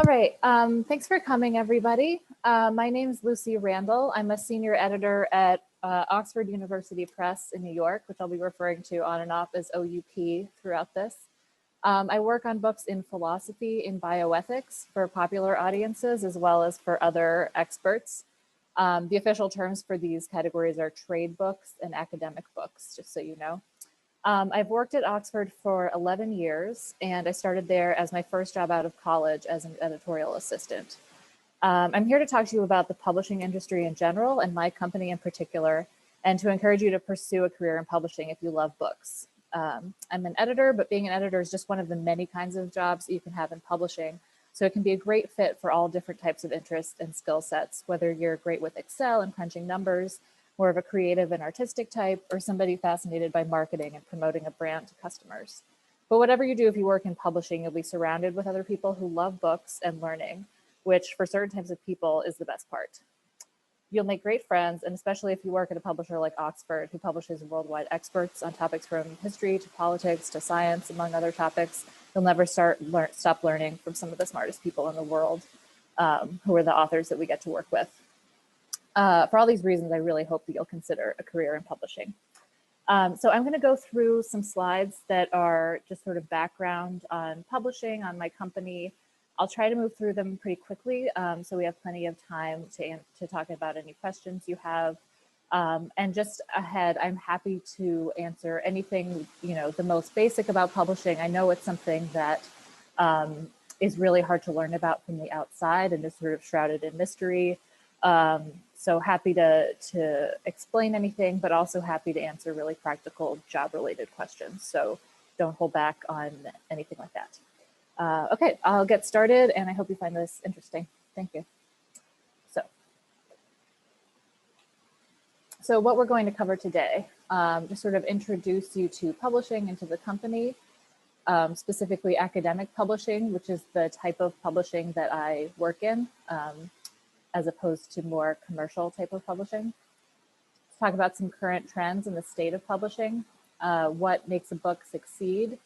right, thanks for coming, everybody. My name is Lucy Randall. I'm a senior editor at Oxford University Press in New York, which I'll be referring to on and off as OUP throughout this. I work on books in philosophy, in bioethics for popular audiences, as well as for other experts. The official terms for these categories are trade books and academic books, just so you know. I've worked at Oxford for 11 years, and I started there as my first job out of college as an editorial assistant. I'm here to talk to you about the publishing industry in general and my company in particular, and to encourage you to pursue a career in publishing if you love books. I'm an editor, but being an editor is just one of the many kinds of jobs that you can have in publishing. So it can be a great fit for all different types of interests and skill sets, whether you're great with Excel and crunching numbers, more of a creative and artistic type, or somebody fascinated by marketing and promoting a brand to customers. But whatever you do, if you work in publishing, you'll be surrounded with other people who love books and learning, which for certain types of people is the best part. You'll make great friends, and especially if you work at a publisher like Oxford, who publishes worldwide experts on topics from history to politics to science, among other topics, you'll never stop learning from some of the smartest people in the world, who are the authors that we get to work with. For all these reasons, I really hope that you'll consider a career in publishing. So I'm going to go through some slides that are just sort of background on publishing, on my company. I'll try to move through them pretty quickly, so we have plenty of time to talk about any questions you have. And just ahead, I'm happy to answer anything, the most basic about publishing. I know it's something that is really hard to learn about from the outside and is sort of shrouded in mystery. So happy to explain anything, but also happy to answer really practical job-related questions. So don't hold back on anything like that. Okay, I'll get started, and I hope you find this interesting. Thank you. So what we're going to cover today, just sort of introduce you to publishing and to the company, specifically academic publishing, which is the type of publishing that I work in, as opposed to more commercial type of publishing. Let's talk about some current trends in the state of publishing, what makes a book succeed,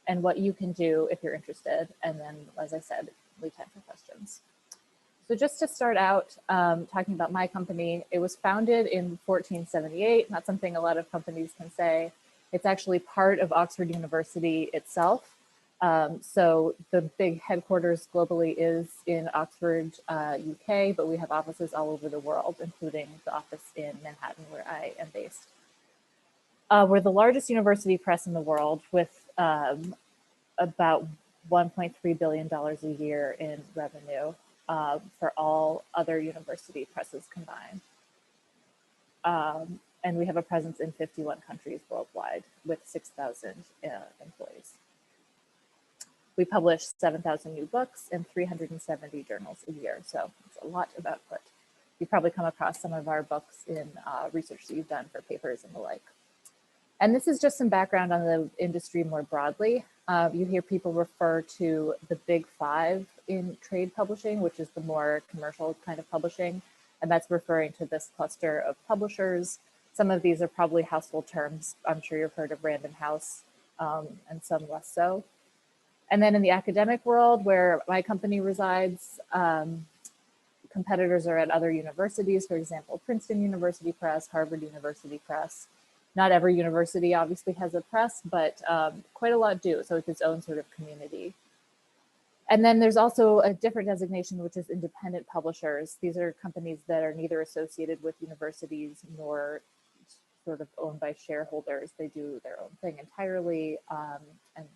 and what you can do if you're interested. And then, as I said, leave time for questions. So just to start out, talking about my company, it was founded in 1478, not something a lot of companies can say. It's actually part of Oxford University itself. So the big headquarters globally is in Oxford, UK, but we have offices all over the world, including the office in Manhattan, where I am based. We're the largest university press in the world, with about $1.3 billion a year in revenue for all other university presses combined. And we have a presence in 51 countries worldwide with 6,000 employees. We publish 7,000 new books and 370 journals a year, so it's a lot of output. You've probably come across some of our books in research that you've done for papers and the like. And this is just some background on the industry more broadly. You hear people refer to the big five in trade publishing, which is the more commercial kind of publishing, and that's referring to this cluster of publishers. Some of these are probably household terms. I'm sure you've heard of Random House, and some less so. And then in the academic world, where my company resides, competitors are at other universities, for example, Princeton University Press, Harvard University Press. Not every university obviously has a press, but quite a lot do, so it's its own sort of community. And then there's also a different designation, which is independent publishers. These are companies that are neither associated with universities nor sort of owned by shareholders. They do their own thing entirely, and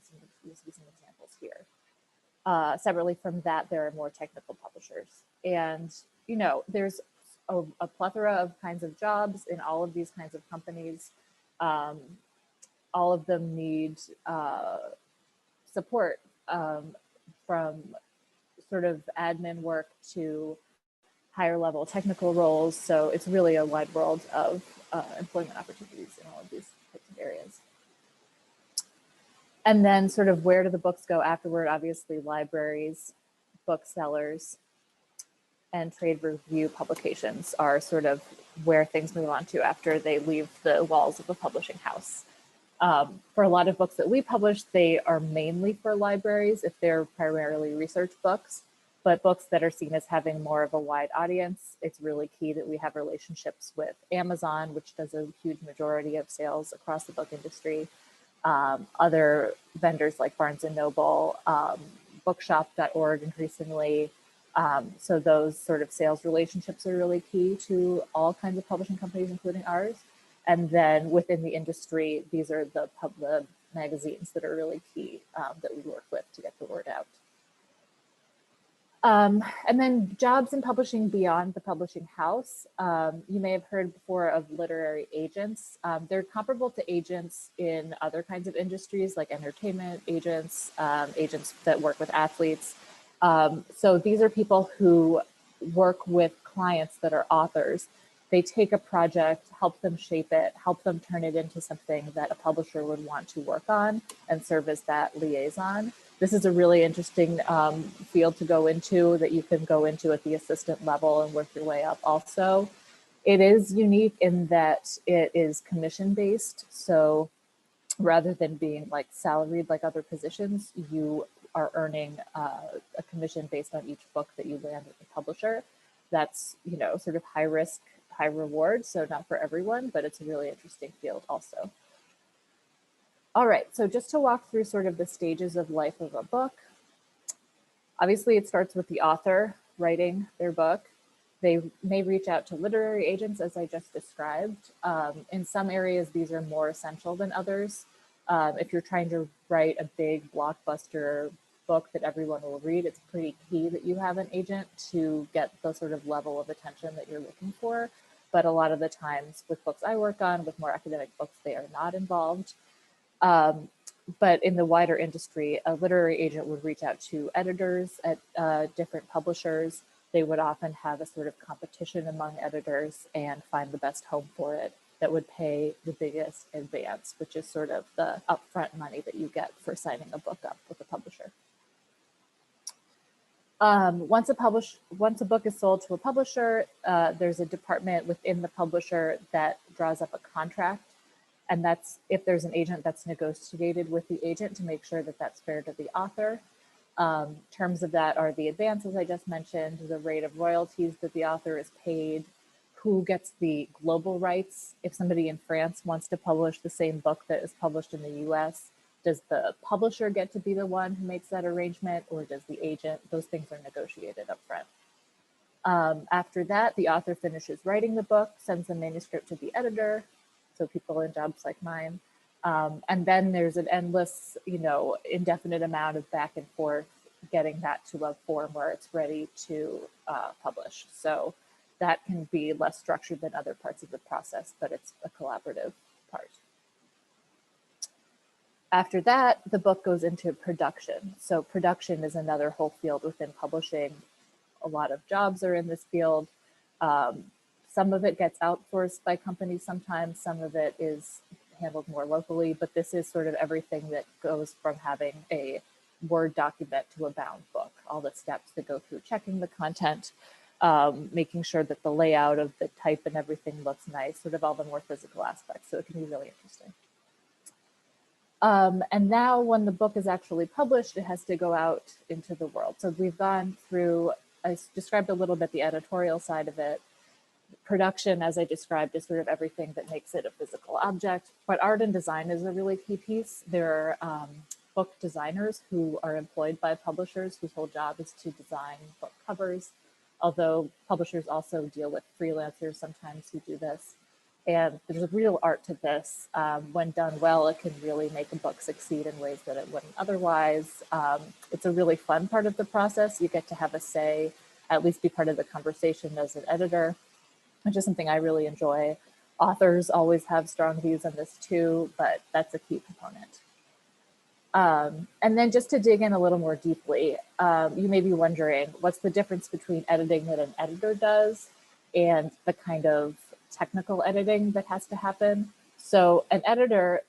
you'll see some examples here. Separately from that, there are more technical publishers. And, there's a plethora of kinds of jobs in all of these kinds of companies. All of them need support, from sort of admin work to higher level technical roles. So it's really a wide world of employment opportunities in all of these types of areas. And then sort of where do the books go afterward? Obviously libraries, booksellers, and trade review publications are sort of where things move on to after they leave the walls of a publishing house. For a lot of books that we publish, they are mainly for libraries if they're primarily research books. But books that are seen as having more of a wide audience, it's really key that we have relationships with Amazon, which does a huge majority of sales across the book industry, other vendors like Barnes and Noble, bookshop.org increasingly. So those sort of sales relationships are really key to all kinds of publishing companies, including ours. And then within the industry, these are the magazines that are really key that we work with to get the word out. And then jobs in publishing beyond the publishing house. You may have heard before of literary agents. They're comparable to agents in other kinds of industries like entertainment agents, agents that work with athletes. So these are people who work with clients that are authors. They take a project, help them shape it, help them turn it into something that a publisher would want to work on and serve as that liaison. This is a really interesting field to go into that you can go into at the assistant level and work your way up also. It is unique in that it is commission based. So rather than being like salaried like other positions, you are earning a commission based on each book that you land with the publisher. That's, you know, sort of high risk, high reward. So not for everyone, but it's a really interesting field also. All right, so just to walk through sort of the stages of life of a book. Obviously, it starts with the author writing their book. They may reach out to literary agents, as I just described. In some areas, these are more essential than others. If you're trying to write a big blockbuster book that everyone will read, it's pretty key that you have an agent to get the sort of level of attention that you're looking for. But a lot of the times with books I work on, with more academic books, they are not involved. But in the wider industry, a literary agent would reach out to editors at different publishers. They would often have a sort of competition among editors and find the best home for it that would pay the biggest advance, which is sort of the upfront money that you get for signing a book up with a publisher. Once a book is sold to a publisher, there's a department within the publisher that draws up a contract. And that's if there's an agent that's negotiated with the agent to make sure that that's fair to the author. Terms of that are the advances I just mentioned, the rate of royalties that the author is paid, who gets the global rights. If somebody in France wants to publish the same book that is published in the US, does the publisher get to be the one who makes that arrangement, or does the agent? Those things are negotiated up front. After that, the author finishes writing the book, sends the manuscript to the editor, so people in jobs like mine. And then there's an endless, you know, indefinite amount of back and forth getting that to a form where it's ready to publish. So that can be less structured than other parts of the process, but it's a collaborative part. After that, the book goes into production. So production is another whole field within publishing. A lot of jobs are in this field. Some of it gets outsourced by companies sometimes, some of it is handled more locally, but this is sort of everything that goes from having a Word document to a bound book, all the steps that go through checking the content, making sure that the layout of the type and everything looks nice, sort of all the more physical aspects. So it can be really interesting. And now when the book is actually published, it has to go out into the world. So we've gone through, I described a little bit the editorial side of it. Production, as I described, is sort of everything that makes it a physical object, but art and design is a really key piece. There are book designers who are employed by publishers whose whole job is to design book covers, although publishers also deal with freelancers sometimes who do this. And there's a real art to this. When done well, it can really make a book succeed in ways that it wouldn't otherwise. It's a really fun part of the process. You get to have a say, at least be part of the conversation as an editor, which is something I really enjoy. Authors always have strong views on this too, but that's a key component. And then just to dig in a little more deeply, you may be wondering, what's the difference between editing that an editor does and the kind of technical editing that has to happen? So an editor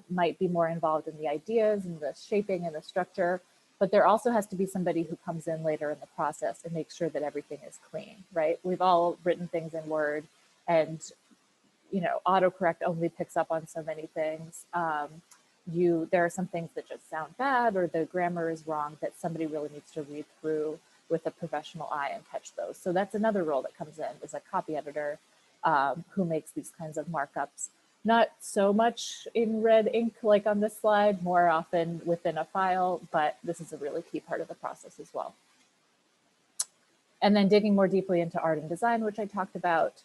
might be more involved in the ideas and the shaping and the structure, but there also has to be somebody who comes in later in the process and makes sure that everything is clean, right? We've all written things in Word, and you know, autocorrect only picks up on so many things. There are some things that just sound bad, or the grammar is wrong, that somebody really needs to read through with a professional eye and catch those. So that's another role that comes in, is a copy editor who makes these kinds of markups. Not so much in red ink like on this slide, more often within a file, but this is a really key part of the process as well. And then digging more deeply into art and design, which I talked about.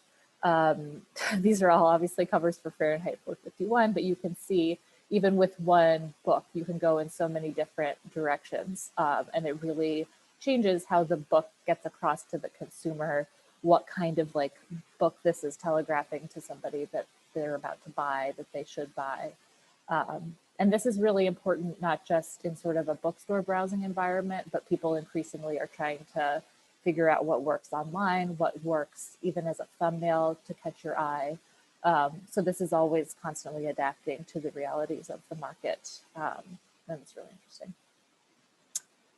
These are all obviously covers for Fahrenheit 451, but you can see even with one book, you can go in so many different directions, and it really changes how the book gets across to the consumer, what kind of like book this is telegraphing to somebody that they're about to buy, that they should buy. And this is really important, not just in sort of a bookstore browsing environment, but people increasingly are trying to figure out what works online, what works even as a thumbnail to catch your eye. So this is always constantly adapting to the realities of the market. And it's really interesting.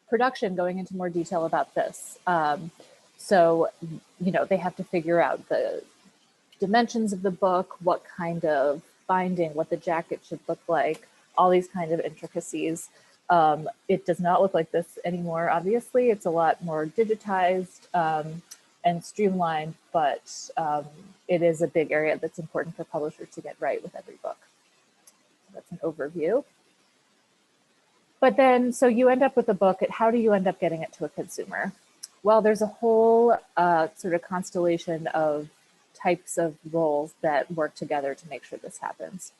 Production, going into more detail about this. So, you know, they have to figure out the dimensions of the book, what kind of binding, what the jacket should look like, all these kind of intricacies. It does not look like this anymore, obviously. It's a lot more digitized and streamlined, but it is a big area that's important for publishers to get right with every book. So that's an overview. But then, so you end up with a book, how do you end up getting it to a consumer? Well, there's a whole sort of constellation of types of roles that work together to make sure this happens.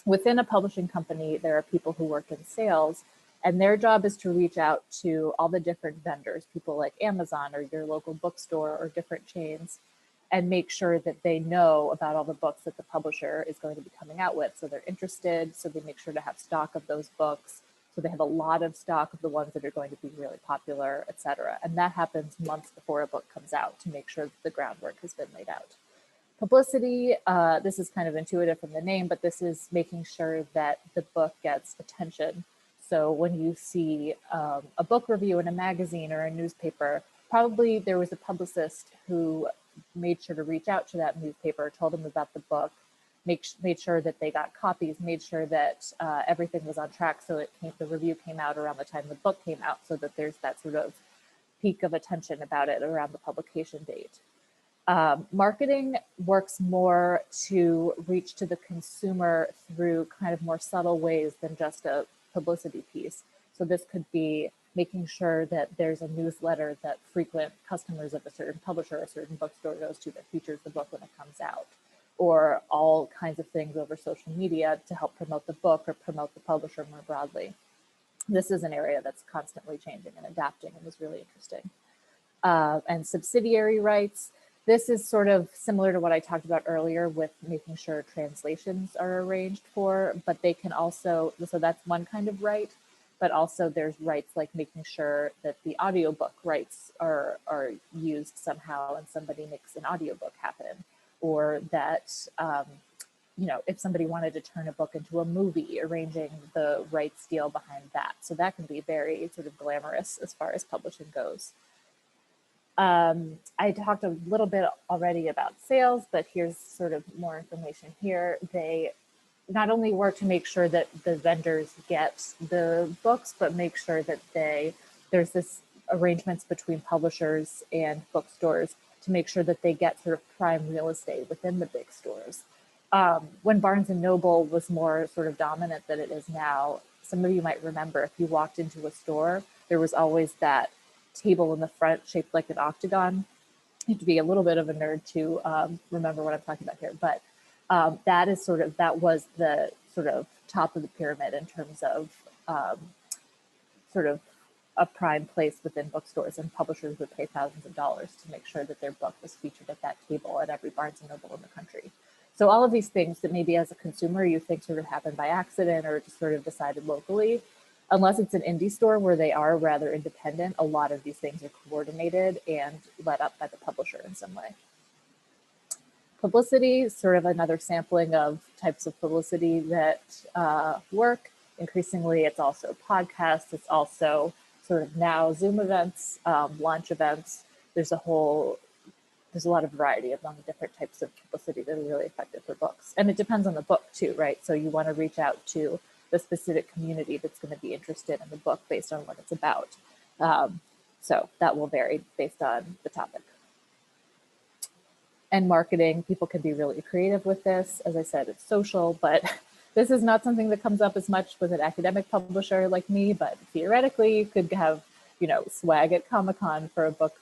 Within a publishing company, there are people who work in sales, and their job is to reach out to all the different vendors, people like Amazon or your local bookstore or different chains, and make sure that they know about all the books that the publisher is going to be coming out with. So they're interested, so they make sure to have stock of those books. So they have a lot of stock of the ones that are going to be really popular, et cetera. And that happens months before a book comes out to make sure that the groundwork has been laid out. Publicity, this is kind of intuitive from the name, but this is making sure that the book gets attention. So when you see a book review in a magazine or a newspaper, probably there was a publicist who made sure to reach out to that newspaper, told them about the book, made sure that they got copies, made sure that everything was on track, so the review came out around the time the book came out, so that there's that sort of peak of attention about it around the publication date. Marketing works more to reach to the consumer through kind of more subtle ways than just a publicity piece. So this could be making sure that there's a newsletter that frequent customers of a certain publisher or a certain bookstore goes to that features the book when it comes out, or all kinds of things over social media to help promote the book or promote the publisher more broadly. This is an area that's constantly changing and adapting and is really interesting. And subsidiary rights. This is sort of similar to what I talked about earlier with making sure translations are arranged for, but they can also, so that's one kind of right, but also there's rights like making sure that the audiobook rights are used somehow and somebody makes an audiobook happen, or that, you know, if somebody wanted to turn a book into a movie, arranging the rights deal behind that. So that can be very sort of glamorous as far as publishing goes. I talked a little bit already about sales, but here's sort of more information here. They not only work to make sure that the vendors get the books, but make sure that there's this arrangements between publishers and bookstores to make sure that they get sort of prime real estate within the big stores. When Barnes & Noble was more sort of dominant than it is now, some of you might remember if you walked into a store, there was always that table in the front shaped like an octagon. You have to be a little bit of a nerd to remember what I'm talking about here, but that was the sort of top of the pyramid in terms of sort of a prime place within bookstores, and publishers would pay thousands of dollars to make sure that their book was featured at that table at every Barnes & Noble in the country. So all of these things that maybe as a consumer you think sort of happened by accident or just sort of decided locally, unless it's an indie store where they are rather independent, a lot of these things are coordinated and led up by the publisher in some way. Publicity, sort of another sampling of types of publicity that work. Increasingly, it's also podcasts. It's also sort of now Zoom events, launch events. There's a lot of variety among different types of publicity that are really effective for books. And it depends on the book too, right? So you want to reach out to the specific community that's going to be interested in the book based on what it's about. So that will vary based on the topic. And marketing, people can be really creative with this. As I said, it's social, but this is not something that comes up as much with an academic publisher like me, but theoretically you could have, swag at Comic-Con for a book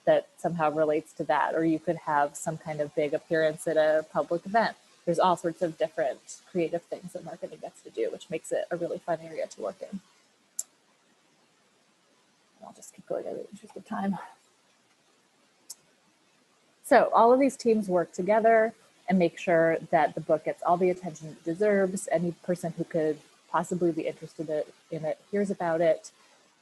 that somehow relates to that, or you could have some kind of big appearance at a public event. There's all sorts of different creative things that marketing gets to do, which makes it a really fun area to work in. I'll just keep going in the interest of time. So all of these teams work together and make sure that the book gets all the attention it deserves. Any person who could possibly be interested in it hears about it.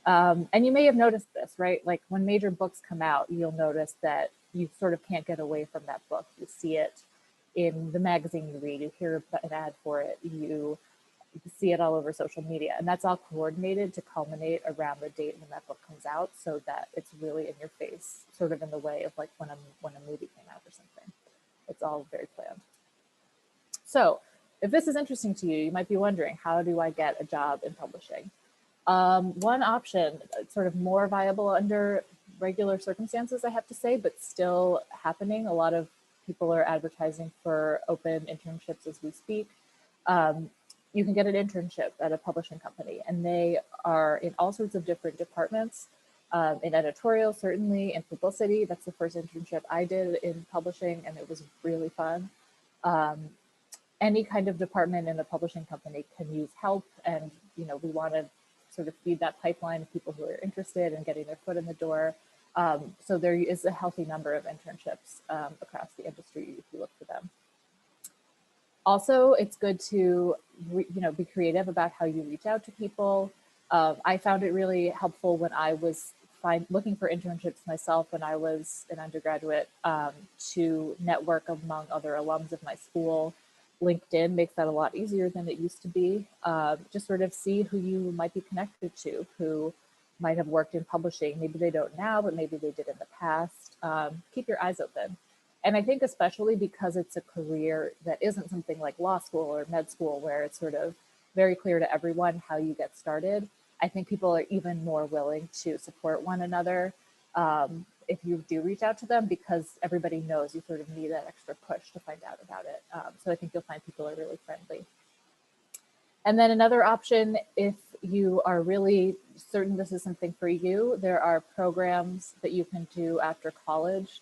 And you may have noticed this, right? Like when major books come out, you'll notice that you sort of can't get away from that book. You see it in the magazine you read, you hear an ad for it, you see it all over social media, and that's all coordinated to culminate around the date when that book comes out, so that it's really in your face, sort of in the way of like when a movie came out or something. It's all very planned. So if this is interesting to you, you might be wondering, how do I get a job in publishing? One option, sort of more viable under regular circumstances, I have to say, but still happening. A lot of people are advertising for open internships as we speak. You can get an internship at a publishing company, and they are in all sorts of different departments. In editorial, certainly, in publicity. That's the first internship I did in publishing, and it was really fun. Any kind of department in a publishing company can use help, and we want to sort of feed that pipeline of people who are interested in getting their foot in the door. So there is a healthy number of internships across the industry if you look for them. Also, it's good to be creative about how you reach out to people. I found it really helpful when I was looking for internships myself when I was an undergraduate, to network among other alums of my school. LinkedIn makes that a lot easier than it used to be. Just sort of see who you might be connected to, who might have worked in publishing. Maybe they don't now, but maybe they did in the past. Keep your eyes open. And I think especially because it's a career that isn't something like law school or med school, where it's sort of very clear to everyone how you get started, I think people are even more willing to support one another if you do reach out to them, because everybody knows you sort of need that extra push to find out about it. So I think you'll find people are really friendly. And then another option, if you are really certain this is something for you, there are programs that you can do after college.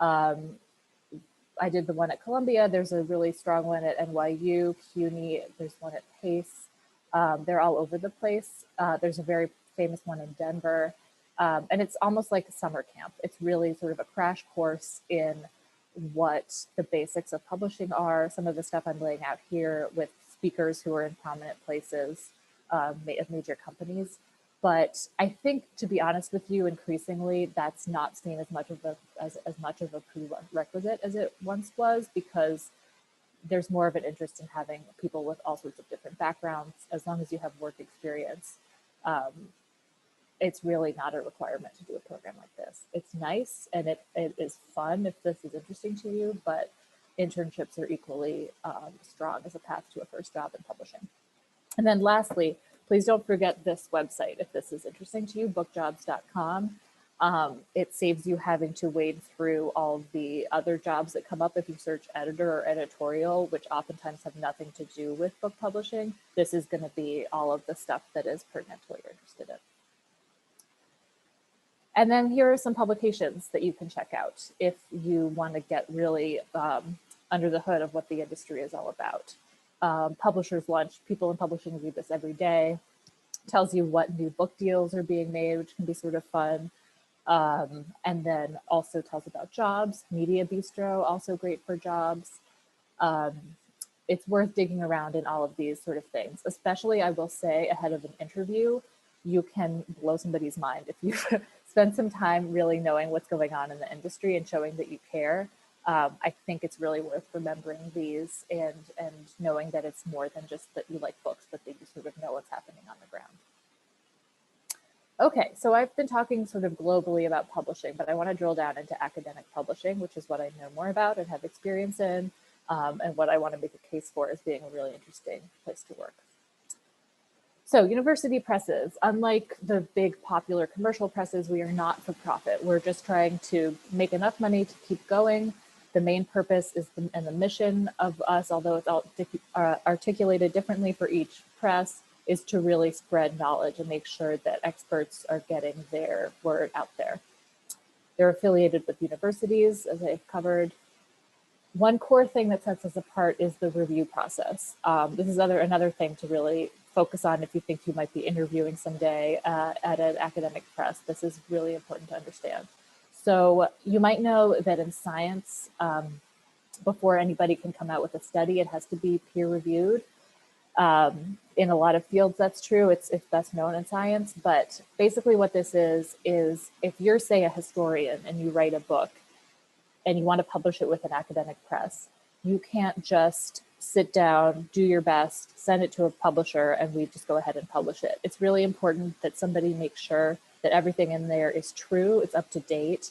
I did the one at Columbia. There's a really strong one at NYU, CUNY. There's one at Pace. They're all over the place. There's a very famous one in Denver. And it's almost like a summer camp. It's really sort of a crash course in what the basics of publishing are. Some of the stuff I'm laying out here with speakers who are in prominent places of major companies. But I think, to be honest with you, increasingly that's not seen as much of a prerequisite as it once was, because there's more of an interest in having people with all sorts of different backgrounds. As long as you have work experience, it's really not a requirement to do a program like this. It's nice and it is fun if this is interesting to you, but internships are equally strong as a path to a first job in publishing. And then lastly, please don't forget this website if this is interesting to you, bookjobs.com. It saves you having to wade through all the other jobs that come up if you search editor or editorial, which oftentimes have nothing to do with book publishing. This is going to be all of the stuff that is pertinent to what you're interested in. And then here are some publications that you can check out if you want to get really under the hood of what the industry is all about. Publishers Lunch, people in publishing read this every day. Tells you what new book deals are being made, which can be sort of fun. And then also tells about jobs. Media Bistro, also great for jobs. It's worth digging around in all of these sort of things, especially, I will say, ahead of an interview. You can blow somebody's mind if you spend some time really knowing what's going on in the industry and showing that you care. I think it's really worth remembering these and knowing that it's more than just that you like books, but that you sort of know what's happening on the ground. Okay, so I've been talking sort of globally about publishing, but I want to drill down into academic publishing, which is what I know more about and have experience in, and what I want to make a case for as being a really interesting place to work. So university presses, unlike the big popular commercial presses, we are not for profit. We're just trying to make enough money to keep going. The main purpose is and the mission of us, although it's all articulated differently for each press, is to really spread knowledge and make sure that experts are getting their word out there. They're affiliated with universities, as I've covered. One core thing that sets us apart is the review process. This is another thing to really focus on if you think you might be interviewing someday at an academic press. This is really important to understand. So you might know that in science, before anybody can come out with a study, it has to be peer reviewed. In a lot of fields, that's true. It's best known in science. But basically what this is if you're, say, a historian and you write a book, and you want to publish it with an academic press, you can't just sit down, do your best, send it to a publisher, and we just go ahead and publish it. It's really important that somebody makes sure that everything in there is true, it's up to date,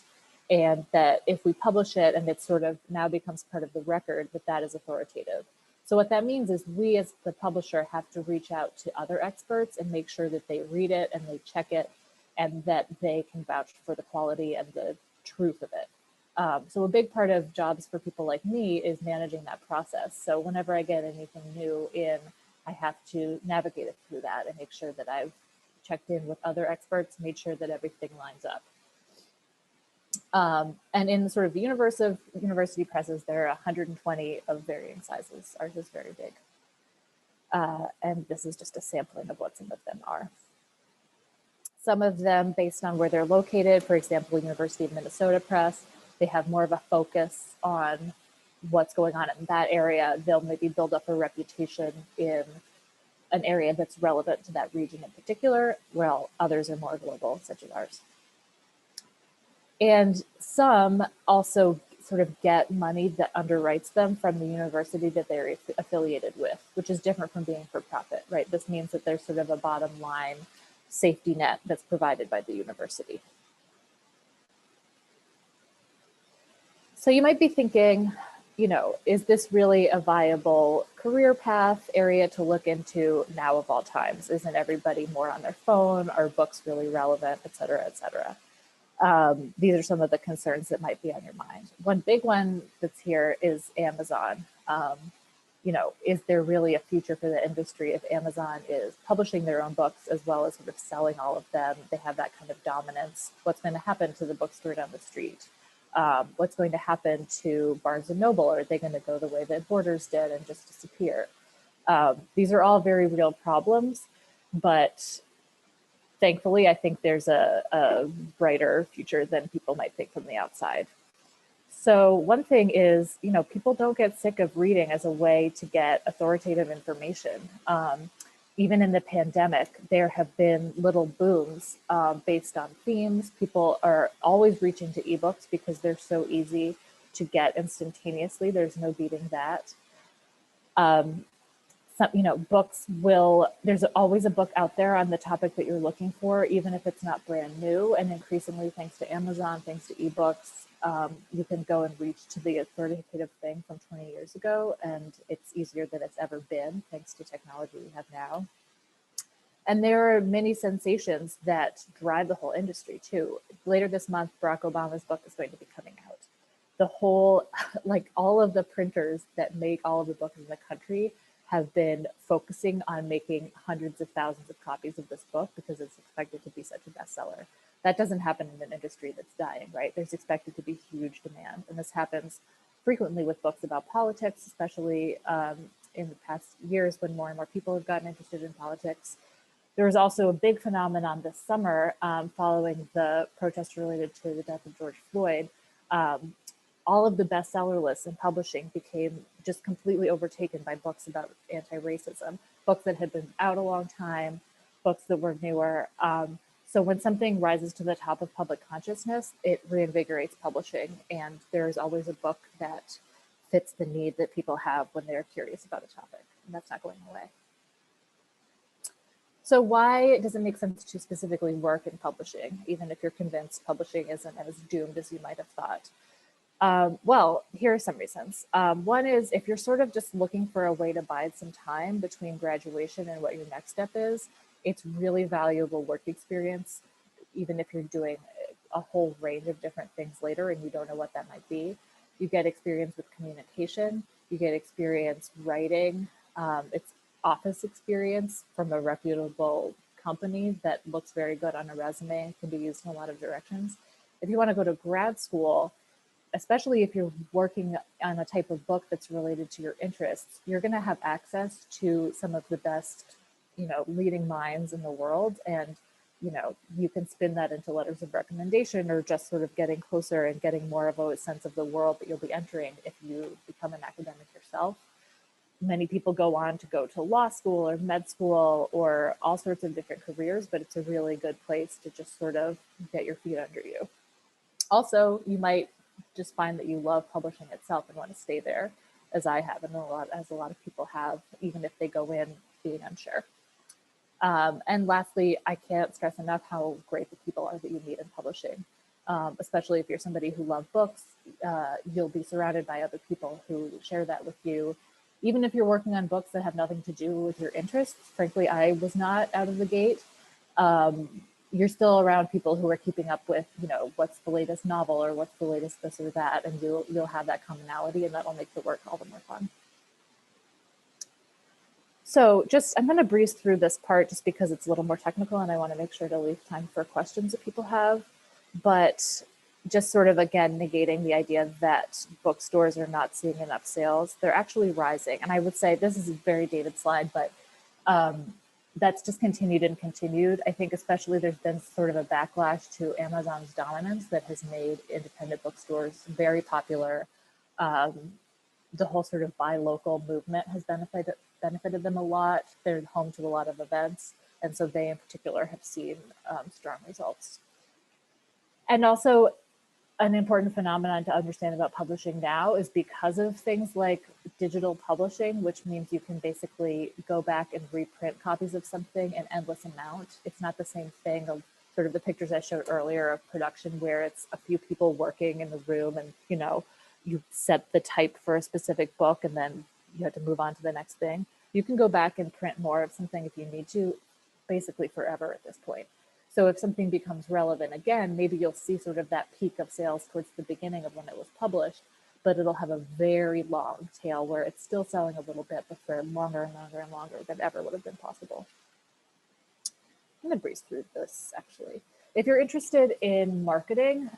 and that if we publish it and it sort of now becomes part of the record, that is authoritative. So what that means is we as the publisher have to reach out to other experts and make sure that they read it and they check it and that they can vouch for the quality and the truth of it. So a big part of jobs for people like me is managing that process. So whenever I get anything new in, I have to navigate it through that and make sure that I've checked in with other experts, made sure that everything lines up. And in sort of the universe of university presses, there are 120 of varying sizes. Ours is very big. And this is just a sampling of what some of them are. Some of them based on where they're located, for example, University of Minnesota Press, they have more of a focus on what's going on in that area. They'll maybe build up a reputation in an area that's relevant to that region in particular, while others are more global, such as ours. And some also sort of get money that underwrites them from the university that they're affiliated with, which is different from being for profit, right? This means that there's sort of a bottom line safety net that's provided by the university. So you might be thinking, you know, is this really a viable career path area to look into now of all times? Isn't everybody more on their phone? Are books really relevant, et cetera, et cetera? These are some of the concerns that might be on your mind. One big one that's here is Amazon. You know, is there really a future for the industry if Amazon is publishing their own books as well as sort of selling all of them? They have that kind of dominance. What's going to happen to the bookstore down the street? What's going to happen to Barnes and Noble? Are they going to go the way that Borders did and just disappear? These are all very real problems, but thankfully, I think there's a brighter future than people might think from the outside. So one thing is, you know, people don't get sick of reading as a way to get authoritative information. Even in the pandemic, there have been little booms based on themes. People are always reaching to ebooks because they're so easy to get instantaneously. There's no beating that. You know, books there's always a book out there on the topic that you're looking for, even if it's not brand new. And increasingly, thanks to Amazon, thanks to ebooks, you can go and reach to the authoritative thing from 20 years ago, and it's easier than it's ever been, thanks to technology we have now. And there are many sensations that drive the whole industry too. Later this month, Barack Obama's book is going to be coming out. The whole, like all of the printers that make all of the books in the country have been focusing on making hundreds of thousands of copies of this book because it's expected to be such a bestseller. That doesn't happen in an industry that's dying, right? There's expected to be huge demand. And this happens frequently with books about politics, especially in the past years when more and more people have gotten interested in politics. There was also a big phenomenon this summer following the protests related to the death of George Floyd. All of the bestseller lists in publishing became just completely overtaken by books about anti-racism, books that had been out a long time, books that were newer. So when something rises to the top of public consciousness, it reinvigorates publishing, and there's always a book that fits the need that people have when they're curious about a topic, and that's not going away. So why does it make sense to specifically work in publishing, even if you're convinced publishing isn't as doomed as you might have thought? Well, here are some reasons. One is if you're sort of just looking for a way to bide some time between graduation and what your next step is, It's really valuable work experience, even if you're doing a whole range of different things later and you don't know what that might be. You get experience with communication, you get experience writing. It's office experience from a reputable company that looks very good on a resume, can be used in a lot of directions. If you want to go to grad school, especially if you're working on a type of book that's related to your interests, you're going to have access to some of the best, leading minds in the world. And, you can spin that into letters of recommendation or just sort of getting closer and getting more of a sense of the world that you'll be entering if you become an academic yourself. Many people go on to go to law school or med school or all sorts of different careers, but it's a really good place to just sort of get your feet under you. Also, you might just find that you love publishing itself and want to stay there, as I have, and as a lot of people have, even if they go in being unsure. And lastly, I can't stress enough how great the people are that you meet in publishing. Especially if you're somebody who loves books, you'll be surrounded by other people who share that with you. Even if you're working on books that have nothing to do with your interests, frankly, I was not out of the gate. You're still around people who are keeping up with, what's the latest novel or what's the latest this or that, and you'll have that commonality, and that'll make the work all the more fun. So I'm going to breeze through this part just because it's a little more technical and I want to make sure to leave time for questions that people have. But just sort of, again, negating the idea that bookstores are not seeing enough sales. They're actually rising. And I would say this is a very dated slide, but that's just continued and continued. I think especially there's been sort of a backlash to Amazon's dominance that has made independent bookstores very popular. The whole sort of buy local movement has benefited them a lot. They're home to a lot of events. And so they in particular have seen strong results. And also an important phenomenon to understand about publishing now is because of things like digital publishing, which means you can basically go back and reprint copies of something an endless amount. It's not the same thing of sort of the pictures I showed earlier of production where it's a few people working in the room and, you set the type for a specific book and then you have to move on to the next thing. You can go back and print more of something if you need to, basically forever at this point. So if something becomes relevant again, maybe you'll see sort of that peak of sales towards the beginning of when it was published, but it'll have a very long tail where it's still selling a little bit, but for longer and longer and longer than ever would have been possible. I'm gonna breeze through this actually. If you're interested in marketing,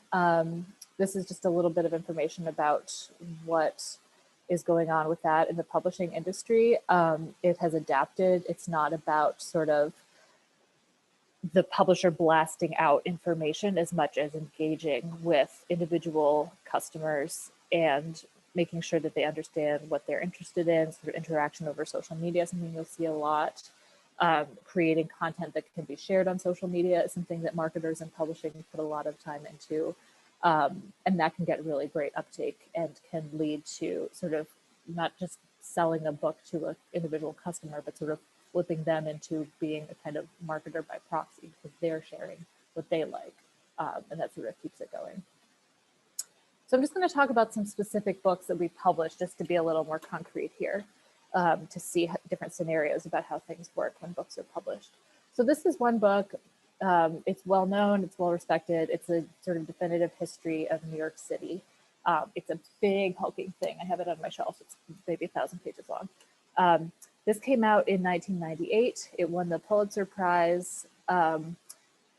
this is just a little bit of information about what is going on with that in the publishing industry. It has adapted. It's not about sort of the publisher blasting out information as much as engaging with individual customers and making sure that they understand what they're interested in, sort of interaction over social media, something you'll see a lot. Creating content that can be shared on social media is something that marketers and publishing put a lot of time into. And that can get really great uptake and can lead to sort of not just selling a book to an individual customer, but sort of flipping them into being a kind of marketer by proxy because they're sharing what they like. And that sort of keeps it going. So I'm just going to talk about some specific books that we published just to be a little more concrete here, to see different scenarios about how things work when books are published. So this is one book. It's well known, it's well respected. It's a sort of definitive history of New York City. It's a big hulking thing. I have it on my shelf. It's maybe 1,000 pages long. This came out in 1998. It won the Pulitzer Prize. And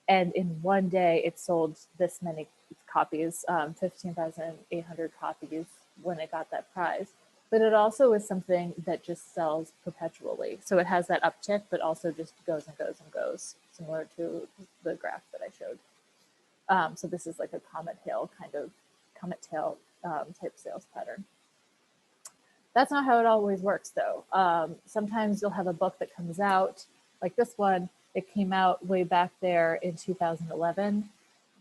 in one day, it sold this many copies, 15,800 copies when it got that prize. But it also is something that just sells perpetually. So it has that uptick, but also just goes and goes and goes, similar to the graph that I showed. So this is like a comet tail type sales pattern. That's not how it always works though. Sometimes you'll have a book that comes out like this one. It came out way back there in 2011.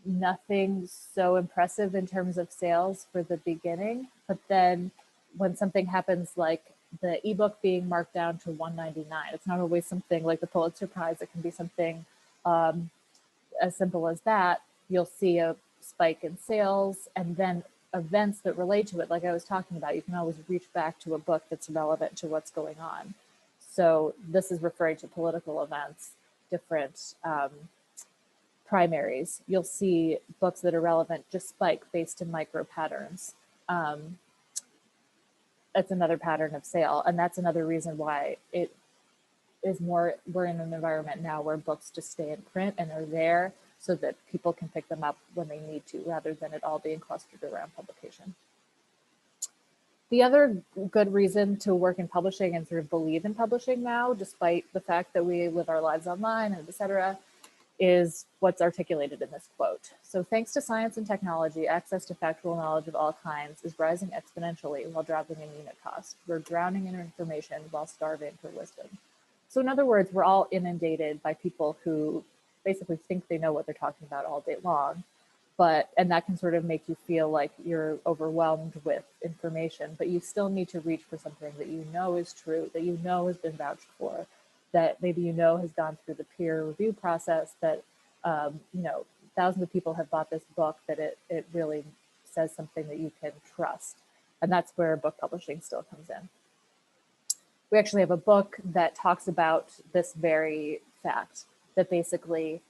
Nothing so impressive in terms of sales for the beginning, but then when something happens like the ebook being marked down to $1.99, it's not always something like the Pulitzer Prize. It can be something as simple as that. You'll see a spike in sales, and then events that relate to it, like I was talking about, you can always reach back to a book that's relevant to what's going on. So this is referring to political events, different primaries, you'll see books that are relevant just spike based in micro patterns. That's another pattern of sale. And that's another reason why it is more, we're in an environment now where books just stay in print and are there so that people can pick them up when they need to, rather than it all being clustered around publication. The other good reason to work in publishing and sort of believe in publishing now, despite the fact that we live our lives online and et cetera, is what's articulated in this quote. So thanks to science and technology, access to factual knowledge of all kinds is rising exponentially while dropping in unit cost. We're drowning in information while starving for wisdom. So in other words, we're all inundated by people who basically think they know what they're talking about all day long, and that can sort of make you feel like you're overwhelmed with information, but you still need to reach for something that you know is true, that you know has been vouched for, that maybe you know has gone through the peer review process, that you know, thousands of people have bought this book, that it really says something that you can trust. And that's where book publishing still comes in. We actually have a book that talks about this very fact, that basically,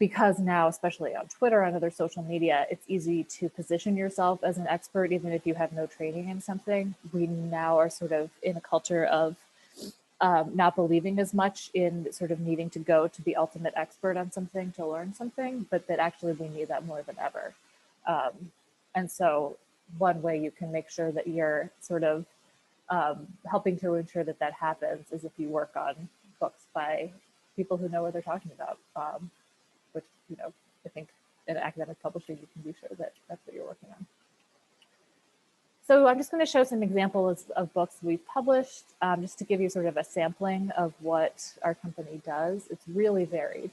because now, especially on Twitter and other social media, it's easy to position yourself as an expert, even if you have no training in something. We now are sort of in a culture of not believing as much in sort of needing to go to the ultimate expert on something to learn something, but that actually we need that more than ever. And so one way you can make sure that you're sort of helping to ensure that that happens is if you work on books by people who know what they're talking about, which, you know, I think in academic publishing, you can be sure that that's what you're working on. So I'm just going to show some examples of books we've published, just to give you sort of a sampling of what our company does. It's really varied.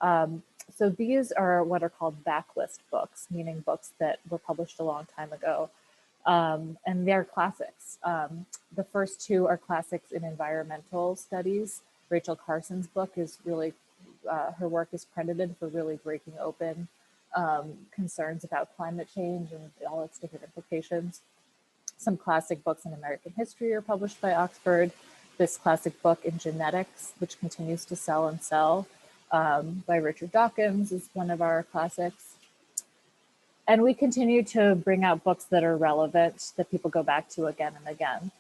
So these are what are called backlist books, meaning books that were published a long time ago. And they're classics. The first two are classics in environmental studies. Rachel Carson's book is really, her work is credited for really breaking open concerns about climate change and all its different implications. Some classic books in American history are published by Oxford. This classic book in genetics, which continues to sell and sell, by Richard Dawkins, is one of our classics. And we continue to bring out books that are relevant, that people go back to again and again.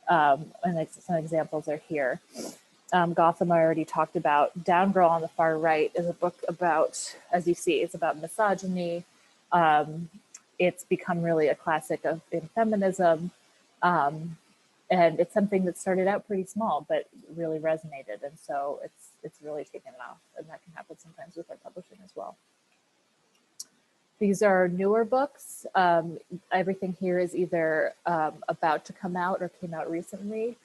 And some examples are here. Gotham, I already talked about. Down Girl on the Far Right is a book about, as you see, it's about misogyny. It's become really a classic in feminism. And it's something that started out pretty small, but really resonated. And so it's really taken off, and that can happen sometimes with our publishing as well. These are newer books. Everything here is either about to come out or came out recently,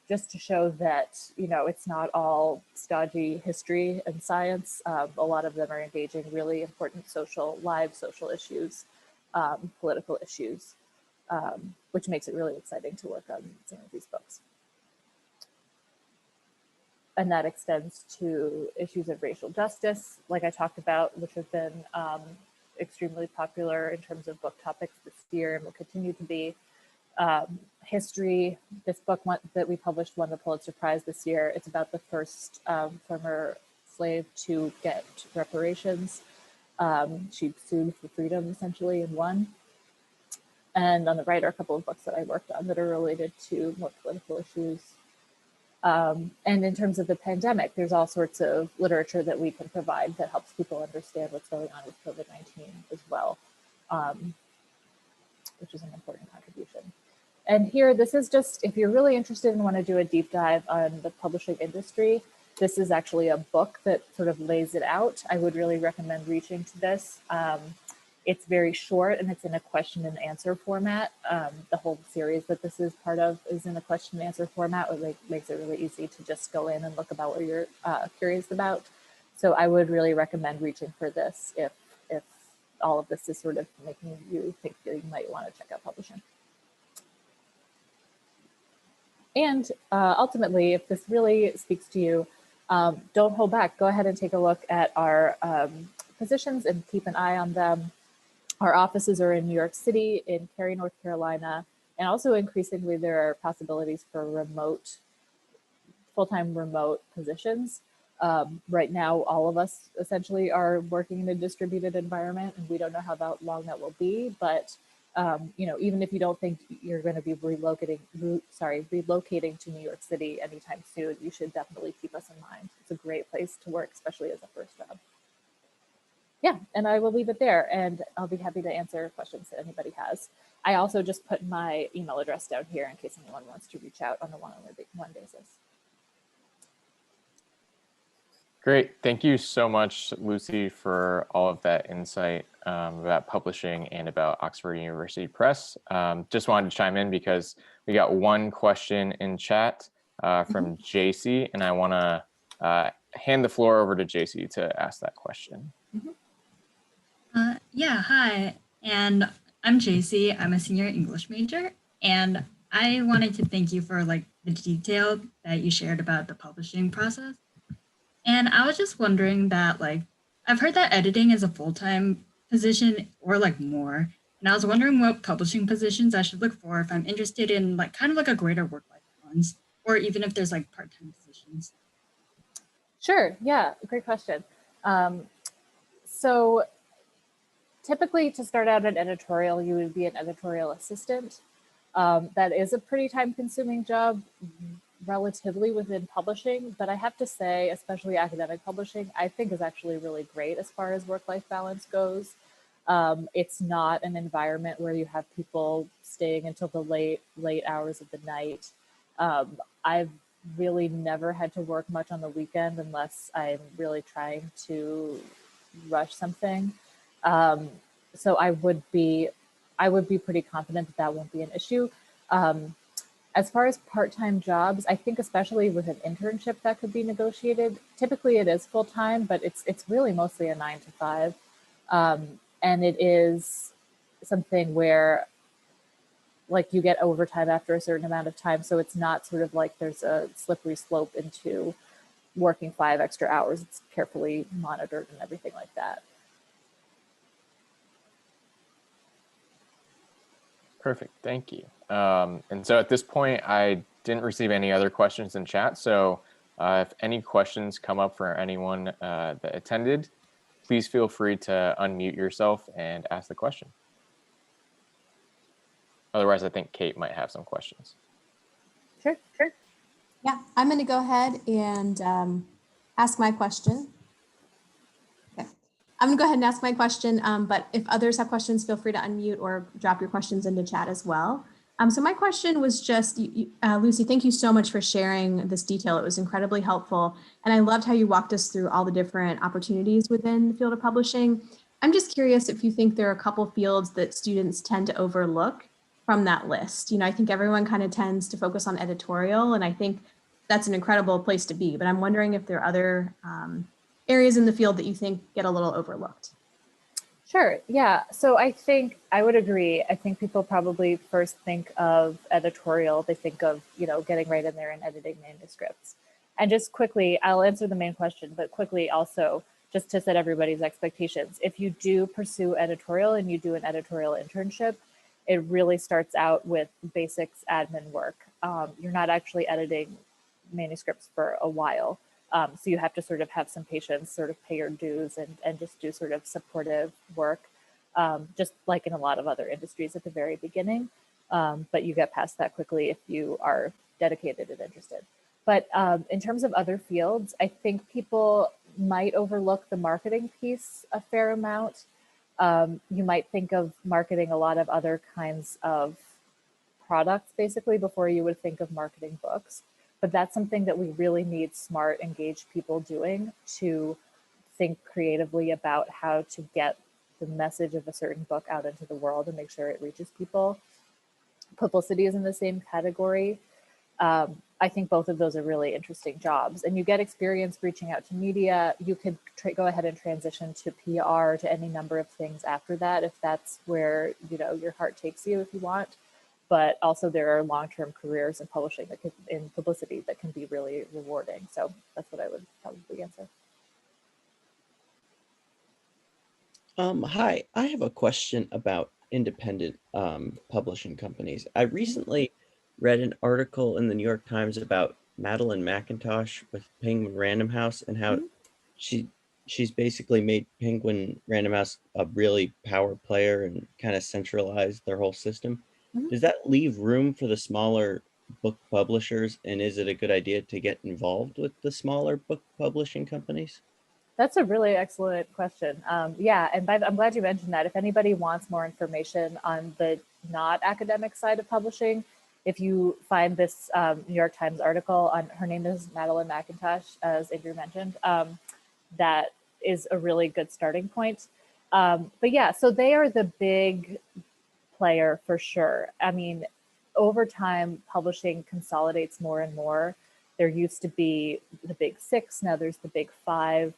just to show that, you know, it's not all stodgy history and science. A lot of them are engaging really important live social issues, political issues, which makes it really exciting to work on some of these books. And that extends to issues of racial justice, like I talked about, which have been extremely popular in terms of book topics this year and will continue to be. History, this book that we published won the Pulitzer Prize this year. It's about the first former slave to get reparations. She sued for freedom, essentially, and won. And on the right are a couple of books that I worked on that are related to more political issues. And in terms of the pandemic, there's all sorts of literature that we can provide that helps people understand what's going on with COVID-19 as well, which is an important contribution. And here, this is just, if you're really interested and want to do a deep dive on the publishing industry, this is actually a book that sort of lays it out. I would really recommend reaching to this. It's very short and it's in a question and answer format. The whole series that this is part of is in a question and answer format, which makes it really easy to just go in and look about what you're curious about. So I would really recommend reaching for this if all of this is sort of making you think that you might want to check out publishing. And ultimately, if this really speaks to you, don't hold back. Go ahead and take a look at our positions and keep an eye on them. Our offices are in New York City, in Cary, North Carolina, and also increasingly there are possibilities for full-time remote positions. Right now, all of us essentially are working in a distributed environment, and we don't know how long that will be. But even if you don't think you're going to be relocating to New York City anytime soon, you should definitely keep us in mind. It's a great place to work, especially as a first job. Yeah, and I will leave it there, and I'll be happy to answer questions that anybody has. I also just put my email address down here in case anyone wants to reach out on a one-on-one basis. Great. Thank you so much, Lucy, for all of that insight about publishing and about Oxford University Press. Just wanted to chime in because we got one question in chat from JC, and I want to hand the floor over to JC to ask that question. Yeah, hi. And I'm JC. I'm a senior English major. And I wanted to thank you for the detail that you shared about the publishing process. And I was just wondering that I've heard that editing is a full-time position or more. And I was wondering what publishing positions I should look for if I'm interested in kind of a greater work-life balance, or even if there's part-time positions. Sure. Yeah. Great question. So typically to start out an editorial, you would be an editorial assistant. That is a pretty time-consuming job relatively within publishing, but I have to say, especially academic publishing, I think is actually really great as far as work-life balance goes. It's not an environment where you have people staying until the late hours of the night. I've really never had to work much on the weekend unless I'm really trying to rush something. So I would be pretty confident that that won't be an issue. As far as part-time jobs, I think especially with an internship that could be negotiated. Typically it is full-time, but it's really mostly a 9 to 5. And it is something where you get overtime after a certain amount of time. So it's not sort of there's a slippery slope into working 5 extra hours. It's carefully monitored and everything like that. Perfect. Thank you. And so at this point, I didn't receive any other questions in chat. So if any questions come up for anyone that attended, please feel free to unmute yourself and ask the question. Otherwise, I think Kate might have some questions. Sure. Yeah, I'm going to go ahead and ask my question. Okay, I'm going to go ahead and ask my question, but if others have questions, feel free to unmute or drop your questions into chat as well. So my question was just, Lucy, thank you so much for sharing this detail. It was incredibly helpful. And I loved how you walked us through all the different opportunities within the field of publishing. I'm just curious if you think there are a couple fields that students tend to overlook from that list. I think everyone kind of tends to focus on editorial, and I think that's an incredible place to be. But I'm wondering if there are other areas in the field that you think get a little overlooked. Sure. Yeah. So I think I would agree. I think people probably first think of editorial. They think of, getting right in there and editing manuscripts. And just quickly, I'll answer the main question, but quickly also, just to set everybody's expectations. If you do pursue editorial and you do an editorial internship, it really starts out with basics admin work. You're not actually editing manuscripts for a while. So you have to sort of have some patience, sort of pay your dues and just do sort of supportive work, just like in a lot of other industries at the very beginning. But you get past that quickly if you are dedicated and interested. But in terms of other fields, I think people might overlook the marketing piece a fair amount. You might think of marketing a lot of other kinds of products, basically, before you would think of marketing books. But that's something that we really need smart, engaged people doing to think creatively about how to get the message of a certain book out into the world and make sure it reaches people. Publicity is in the same category. I think both of those are really interesting jobs, and you get experience reaching out to media. You could go ahead and transition to PR, to any number of things after that, if that's where your heart takes you, if you want. But also there are long-term careers in publishing in publicity that can be really rewarding. So that's what I would probably answer. Hi, I have a question about independent publishing companies. I recently read an article in the New York Times about Madeline McIntosh with Penguin Random House and how Mhm. she she's basically made Penguin Random House a really power player and kind of centralized their whole system. Mhm. Does that leave room for the smaller book publishers? And is it a good idea to get involved with the smaller book publishing companies? That's a really excellent question. Yeah, and I'm glad you mentioned that. If anybody wants more information on the not academic side of publishing, if you find this New York Times article on, her name is Madeline McIntosh, as Andrew mentioned, that is a really good starting point. But yeah, so they are the big player for sure. I mean, over time, publishing consolidates more and more. There used to be the big six, now there's the big five.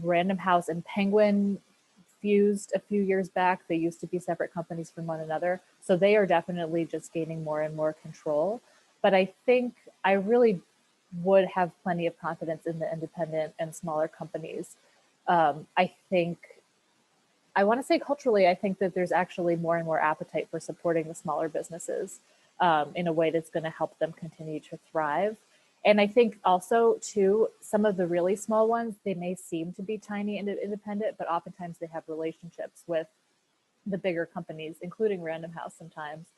Random House and Penguin fused a few years back. They used to be separate companies from one another. So they are definitely just gaining more and more control. But I think I really would have plenty of confidence in the independent and smaller companies. I think, I want to say culturally, I think that there's actually more and more appetite for supporting the smaller businesses in a way that's going to help them continue to thrive. And I think also, too, some of the really small ones, they may seem to be tiny and independent, but oftentimes they have relationships with the bigger companies, including Random House sometimes,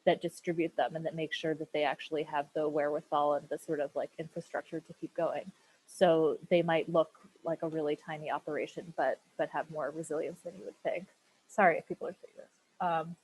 that distribute them and that make sure that they actually have the wherewithal and the sort of like infrastructure to keep going. So they might look like a really tiny operation, but have more resilience than you would think. Sorry if people are saying this.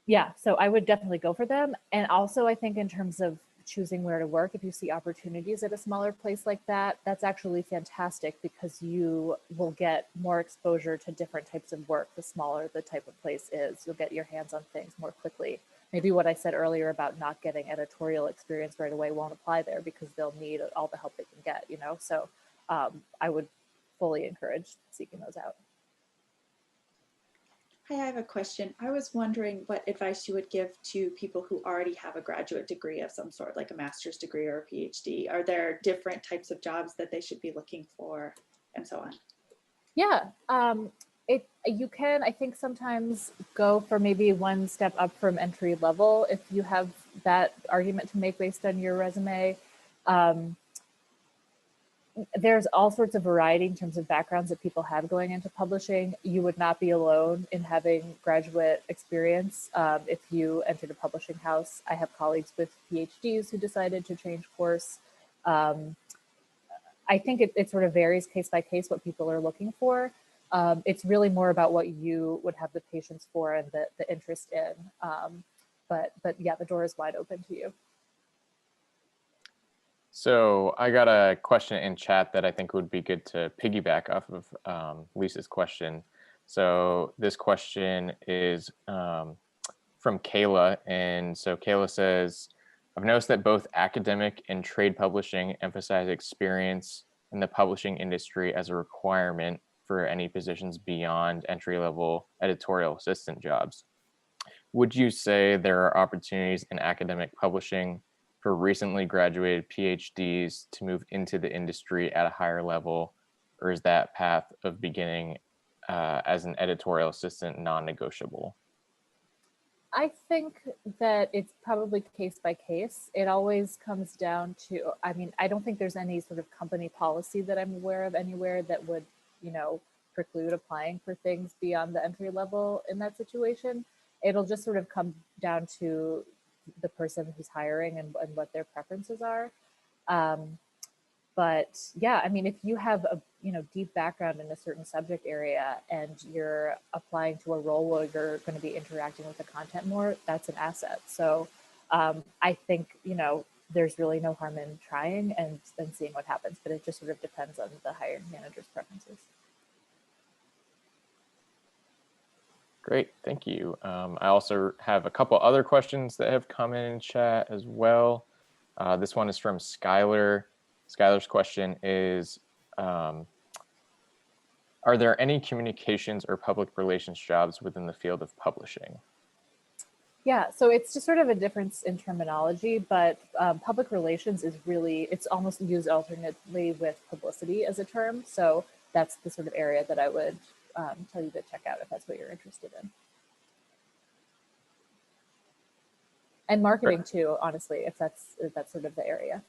Yeah, so I would definitely go for them. And also, I think in terms of choosing where to work, if you see opportunities at a smaller place like that, that's actually fantastic because you will get more exposure to different types of work. The smaller the type of place is, you'll get your hands on things more quickly. Maybe what I said earlier about not getting editorial experience right away won't apply there because they'll need all the help they can get, you know? So I would fully encourage seeking those out. Hi, I have a question. I was wondering what advice you would give to people who already have a graduate degree of some sort, like a master's degree or a PhD. Are there different types of jobs that they should be looking for and so on? Yeah, you can, I think, sometimes go for maybe one step up from entry level if you have that argument to make based on your resume. There's all sorts of variety in terms of backgrounds that people have going into publishing. You would not be alone in having graduate experience if you entered a publishing house. I have colleagues with PhDs who decided to change course. I think it sort of varies case by case what people are looking for. It's really more about what you would have the patience for and the interest in. But yeah, the door is wide open to you. So I got a question in chat that I think would be good to piggyback off of Lisa's question. So this question is from Kayla. And so Kayla says, I've noticed that both academic and trade publishing emphasize experience in the publishing industry as a requirement for any positions beyond entry-level editorial assistant jobs. Would you say there are opportunities in academic publishing for recently graduated PhDs to move into the industry at a higher level, or is that path of beginning as an editorial assistant non-negotiable? I think that it's probably case by case. It always comes down to, I mean, I don't think there's any sort of company policy that I'm aware of anywhere that would, you know, preclude applying for things beyond the entry level in that situation. It'll just sort of come down to the person who's hiring and what their preferences are. But yeah, I mean, if you have a deep background in a certain subject area and you're applying to a role where you're going to be interacting with the content more, that's an asset. So I think there's really no harm in trying and seeing what happens, but it just sort of depends on the hiring manager's preferences. Great, thank you. I also have a couple other questions that have come in chat as well. This one is from Skylar. Skylar's question is, are there any communications or public relations jobs within the field of publishing? Yeah, so it's just sort of a difference in terminology, but public relations is really, it's almost used alternately with publicity as a term. So that's the sort of area that I would tell you to check out if that's what you're interested in. and marketing too, honestly, if that's sort of the area.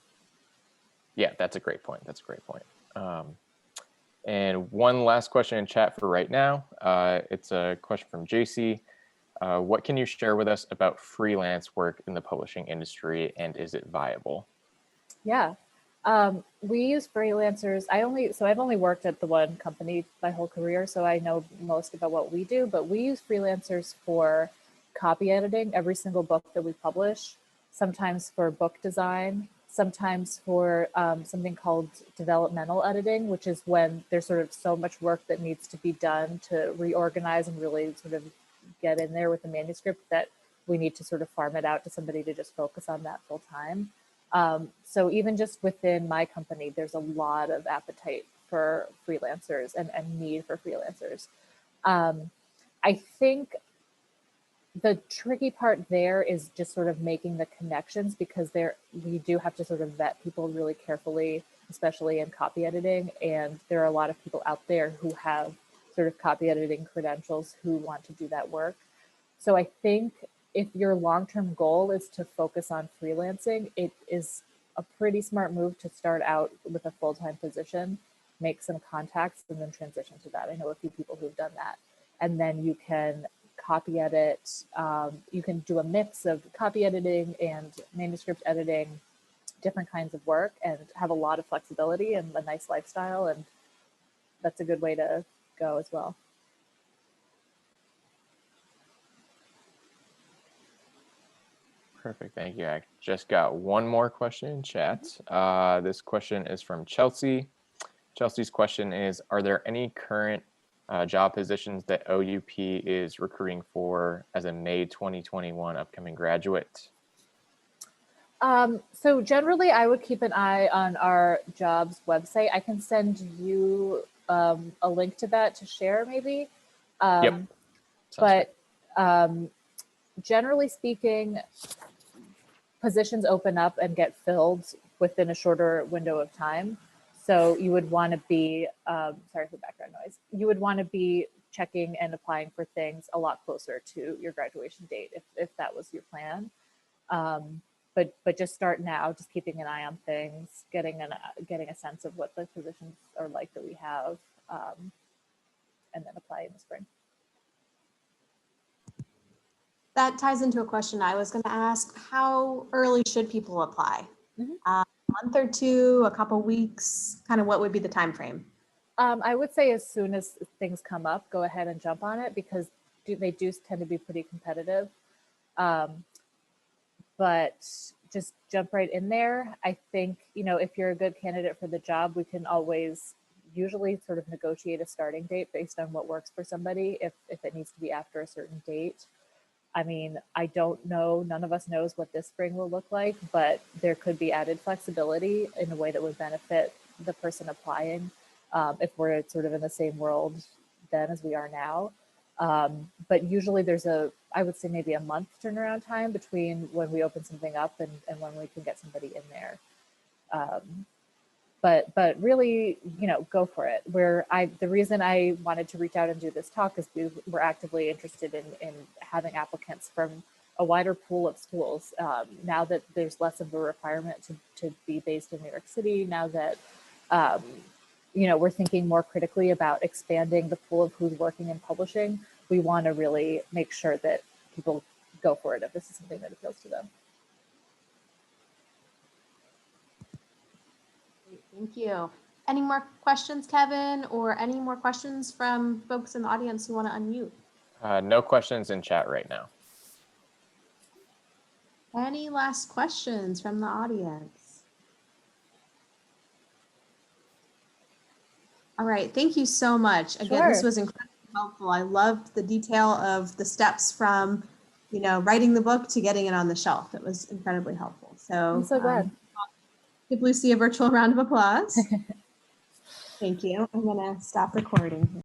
Yeah, that's a great point. That's a great point. And one last question in chat for right now. It's a question from JC. What can you share with us about freelance work in the publishing industry, and is it viable? Yeah, we use freelancers. I've only worked at the one company my whole career, so I know most about what we do, but we use freelancers for copy editing every single book that we publish, sometimes for book design, sometimes for something called developmental editing, which is when there's sort of so much work that needs to be done to reorganize and really sort of get in there with the manuscript that we need to sort of farm it out to somebody to just focus on that full time. So even just within my company, there's a lot of appetite for freelancers and need for freelancers. I think the tricky part there is just sort of making the connections, because we do have to sort of vet people really carefully, especially in copy editing. And there are a lot of people out there who have sort of copy editing credentials who want to do that work. So I think if your long-term goal is to focus on freelancing, it is a pretty smart move to start out with a full-time position, make some contacts, and then transition to that. I know a few people who've done that. And then you can copy edit. You can do a mix of copy editing and manuscript editing, different kinds of work, and have a lot of flexibility and a nice lifestyle. And that's a good way to go as well. Perfect, thank you. I just got one more question in chat. This question is from Chelsea. Chelsea's question is, are there any current job positions that OUP is recruiting for as a May 2021 upcoming graduate? So generally, I would keep an eye on our jobs website. I can send you a link to that to share, maybe. Yep. But generally speaking, positions open up and get filled within a shorter window of time. So you would want to be, sorry for background noise, you would want to be checking and applying for things a lot closer to your graduation date, if that was your plan. But just start now, just keeping an eye on things, getting a sense of what the positions are like that we have, and then apply in the spring. That ties into a question I was going to ask. How early should people apply? A month or two, a couple weeks, kind of what would be the time frame? I would say as soon as things come up, go ahead and jump on it, because they do tend to be pretty competitive. But just jump right in there. I think, if you're a good candidate for the job, we can always usually sort of negotiate a starting date based on what works for somebody, if it needs to be after a certain date. I mean, I don't know, none of us knows what this spring will look like, but there could be added flexibility in a way that would benefit the person applying, if we're sort of in the same world then as we are now. But usually there's I would say maybe a month turnaround time between when we open something up and when we can get somebody in there. But really, go for it. The reason I wanted to reach out and do this talk is we're actively interested in having applicants from a wider pool of schools. Now that there's less of a requirement to be based in New York City, now that we're thinking more critically about expanding the pool of who's working in publishing, we want to really make sure that people go for it if this is something that appeals to them. Thank you. Any more questions, Kevin, or any more questions from folks in the audience who want to unmute? No questions in chat right now. Any last questions from the audience? All right, thank you so much. Again, this Sure. was incredibly helpful. I loved the detail of the steps from, writing the book to getting it on the shelf. It was incredibly helpful. So I'm so glad. Give Lucy a virtual round of applause. Thank you. I'm going to stop recording here.